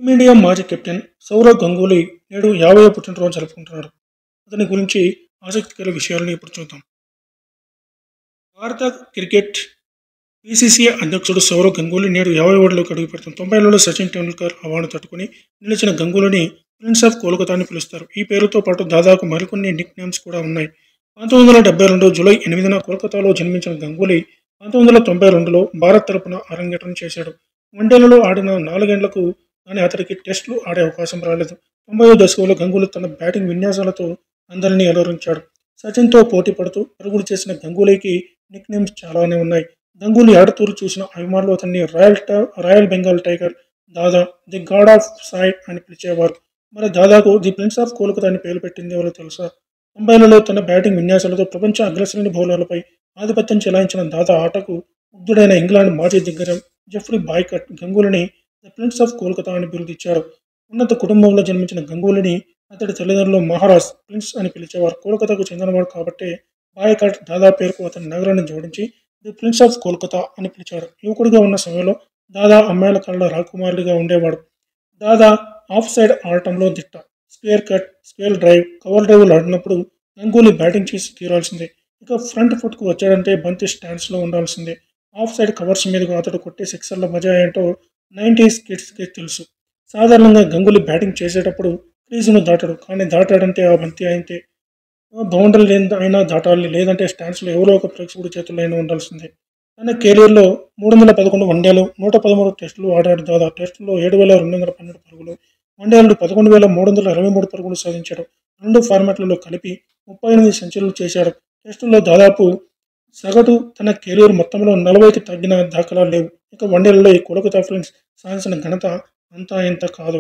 Team India మాజీ captain Sourav Ganguly నేడు 50వ పుట్టినరోజు జరుపుకుంటున్నాడు. అతని గురించి ఆసక్తికర విషయాలను ఇప్పుడు చూద్దాం. భారత క్రికెట్ బీసీసీఐ అధ్యక్షుడు సౌరవ్ గంగూలీ నేడు 50 ఏళ్లలోకి అడుగుపెడుతున్నారు. 90లలో సచిన్ టెండూల్కర్ అవార్డును తట్టుకుని నిలిచిన గంగూలీని ప్రిన్స్ ఆఫ్ కోల్కతా అని పిలుస్తారు. ఈ పేరుతో పాటు దాదాపు మరికొన్ని నిక్ నేమ్స్ కూడా ఉన్నాయి. 1972 జూలై 8న కోల్కతాలో జన్మించిన గంగూలీ 1992లో భారత్ తరపున అరంగేట్రం చేశాడు. వన్డేలలో ఆడిన 4 ఏళ్లకు కానీ అతడికి టెస్టులు ఆడే అవకాశం రాలేదు. 90వ దశకంలో గంగూలీ తన బ్యాటింగ్ విన్యాసాలతో అందరినీ అలరించాడు. సచిన్తో పోటీ పడుతూ పరుగులు చేసిన గంగూలీకి నిక్ నేమ్స్ చాలానే ఉన్నాయి. గంగూలీ ఆడుతూరు చూసిన అభిమానులు అతన్ని royal Bengal tiger, Dada, the God of side అని పిలిచేవారు. మరి దాదాకు ది ప్రిన్స్ ఆఫ్ కోల్కతా అని పేరు పెట్టింది ఎవరో తెలుసా? 90లలో తన బ్యాటింగ్ విన్యాసాలతో ప్రపంచ అగ్రశ్రేణి బౌలర్లపై ఆధిపత్యం చెలాయించిన దాదా ఆటకు ముగ్ధుడైన ఇంగ్లాండ్ మాజీ దిగ్గజం జెఫ్రీ బాయ్కట్ గంగూలీని ది ప్రిన్స్ ఆఫ్ కోల్కతా అని బిరుదిచ్చాడు. ఉన్నత కుటుంబంలో జన్మించిన గంగూలీని అతడి తల్లిదండ్రులు మహారాజ్, ప్రిన్స్ అని పిలిచేవారు. కోల్కతాకు చెందినవాడు కాబట్టి బాయ్కట్ దాదా పేరుకు అతని నగరాన్ని జోడించి ది ప్రిన్స్ ఆఫ్ కోల్కతా అని పిలిచాడు. యువకుడిగా ఉన్న సమయంలో దాదా అమ్మాయిల కళ్ళ రాకుమారుడిగా ఉండేవాడు. దాదా ఆఫ్ సైడ్ ఆడటంలో దిట్ట. Square cut, square drive, cover డ్రైవ్లు ఆడినప్పుడు గంగూలీ బ్యాటింగ్ చేసి తీరాల్సిందే. ఇక ఫ్రంట్ ఫుట్కు వచ్చాడంటే బంతి స్టాండ్స్లో ఉండాల్సిందే. ఆఫ్ సైడ్ కవర్స్ మీదుగా అతడు కొట్టే సిక్సర్ల మజా ఏంటో 90s కిడ్స్కి తెలుసు. సాధారణంగా గంగూలీ బ్యాటింగ్ చేసేటప్పుడు క్రీజును దాటాడు. కానీ దాటాడంటే ఆ బంతి అయితే బౌండరీ అయినా దాటాలి, లేదంటే స్టాండ్స్లో ఎవరో ఒక ప్రేక్షకుడి చేతుల్లో అయినా ఉండాల్సిందే. తన కెరీర్లో 311 వన్డేలు, 113 టెస్టులు ఆడాడు. దాదా టెస్టుల్లో 7,212 పరుగులు, వన్డేలు 11,323 పరుగులు సాధించాడు. 2 ఫార్మాట్లలో కలిపి 38 సెంచరీలు చేశాడు. టెస్టుల్లో దాదాపు సగటు తన కెరీర్ మొత్తంలో 40కి తగ్గిన దాఖలాలు లేవు. ఇక వన్డేలలో ఈ కోల్కతా ప్రిన్స్ సాధించిన ఘనత అంతా ఇంత కాదు.